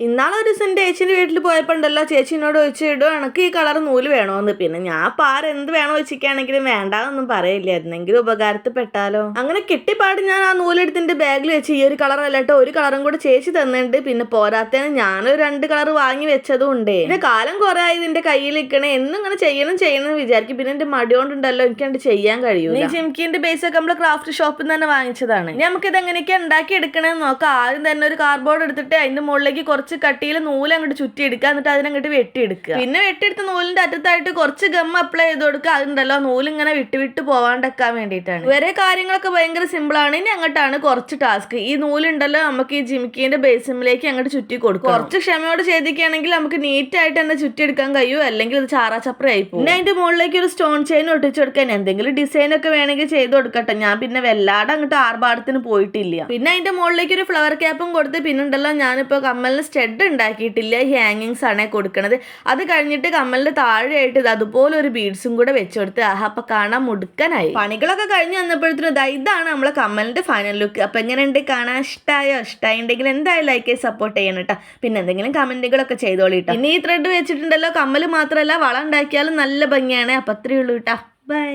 ഇന്നാളൊരു ദിവസം ചേച്ചീൻ്റെ വീട്ടിൽ പോയപ്പോൾ ഉണ്ടല്ലോ ചേച്ചിനോട് ചോദിച്ചിടും എനിക്ക് ഈ കളർ നൂല് വേണോന്ന്. പിന്നെ ഞാൻ എന്ത് വേണോ വെച്ചിട്ടാണെങ്കിലും വേണ്ടാന്നൊന്നും പറയില്ല, എന്തെങ്കിലും ഉപകാരത്തിൽ പെട്ടാലോ. അങ്ങനെ കിട്ടിപ്പാട് ഞാൻ ആ നൂലെടുത്തിൻ്റെ ബാഗിൽ വെച്ച് ഈ ഒരു കളർ അല്ലട്ടോ ഒരു കളറും കൂടെ ചേച്ചി തന്നിട്ടുണ്ട്. പിന്നെ പോരാത്തതിന് ഞാനൊരു 2 കളർ വാങ്ങി വെച്ചതും ഉണ്ട്. പിന്നെ കാലം കുറെ ആയി ഇതിന്റെ കയ്യിൽ നിൽക്കണേ, എന്നും ഇങ്ങനെ ചെയ്യണം വിചാരിക്കും. പിന്നെ എന്റെ മടി കൊണ്ടുണ്ടല്ലോ എനിക്ക് കണ്ട് ചെയ്യാൻ കഴിയും. ഈ ജിംകിന്റെ ബേസ് ഒക്കെ നമ്മള് ക്രാഫ്റ്റ് ഷോപ്പിൽ നിന്ന് തന്നെ വാങ്ങിച്ചതാണ്. നമുക്ക് ഇത് എങ്ങനെയൊക്കെ ഉണ്ടാക്കി എടുക്കണമെന്ന് നോക്കാം. ആദ്യം തന്നെ ഒരു കാർഡ്ബോർഡ് എടുത്തിട്ട് അതിന്റെ മുകളിലേക്ക് കുറച്ച് കട്ടിയിൽ നൂല് അങ്ങോട്ട് ചുറ്റി എടുക്കുക, എന്നിട്ട് അതിനങ്ങോട്ട് വെട്ടിയെടുക്കുക. പിന്നെ വെട്ടിയെടുത്ത നൂലിന്റെ അറ്റത്തായിട്ട് കുറച്ച് ഗം അപ്ലൈ ചെയ്ത് കൊടുക്കുക. അതുണ്ടല്ലോ നൂലിങ്ങനെ വിട്ട് പോവാണ്ടെക്കാൻ വേണ്ടിയിട്ടാണ്. വേറെ കാര്യങ്ങളൊക്കെ ഭയങ്കര സിമ്പിൾ ആണ്. ഇനി അങ്ങോട്ടാണ് കുറച്ച് ടാസ്ക്. ഈ നൂലുണ്ടല്ലോ നമുക്ക് ഈ ജിമിക്കിന്റെ ബേസിലേക്ക് അങ്ങോട്ട് ചുറ്റി കൊടുക്കും. കുറച്ച് ക്ഷമയോട് ചെയ്തിക്കുകയാണെങ്കിൽ നമുക്ക് നീറ്റായിട്ട് തന്നെ ചുറ്റിയെടുക്കാൻ കഴിയും, അല്ലെങ്കിൽ ഇത് ചാറാച്ചപ്രയായി പോകും. പിന്നെ അതിന്റെ മുകളിലേക്ക് ഒരു സ്റ്റോൺ ചെയിൻ ഒട്ടിച്ചു കൊടുക്കാൻ, എന്തെങ്കിലും ഡിസൈൻ ഒക്കെ വേണമെങ്കിൽ ചെയ്ത് കൊടുക്കട്ടെ. ഞാൻ പിന്നെ വല്ലാതെ അങ്ങോട്ട് ആർഭാടത്തിന് പോയിട്ടില്ല. പിന്നെ അതിന്റെ മുകളിലേക്ക് ഒരു ഫ്ലവർ ക്യാപ്പും കൊടുത്ത്, പിന്നെ ഉണ്ടല്ലോ ഞാനിപ്പോൾ കമ്മലിന് സ്റ്റഡ് ഉണ്ടാക്കിയിട്ടില്ല, ഹാങ്ങിങ്സ് ആണ് കൊടുക്കണത്. അത് കഴിഞ്ഞിട്ട് കമ്മലിന്റെ താഴെയായിട്ട് ഇത് അതുപോലെ ഒരു ബീഡ്സും കൂടെ വെച്ചു കൊടുത്ത് അപ്പൊ കാണാൻ മുടുക്കനായി. പണികളൊക്കെ കഴിഞ്ഞ് വന്നപ്പോഴത്തേനും ഇതാണ് നമ്മളെ കമ്മലിന്റെ ഫൈനൽ ലുക്ക്. അപ്പൊ എങ്ങനെയുണ്ട്, കാണാൻ ഇഷ്ടമായിട്ടുണ്ടെങ്കിൽ എന്തായാലും ലൈക്ക് ചെയ്ത് സപ്പോർട്ട് ചെയ്യണം കേട്ടോ. പിന്നെ എന്തെങ്കിലും കമന്റുകളൊക്കെ ചെയ്തോളിട്ടോ. ഇനി ഈ ത്രെഡ് വെച്ചിട്ടുണ്ടല്ലോ കമ്മല് മാത്രമല്ല വള ഉണ്ടാക്കിയാലും നല്ല ഭംഗിയാണ്. അപ്പൊ അത്രയേ ഉള്ളൂ കേട്ടോ. ബൈ.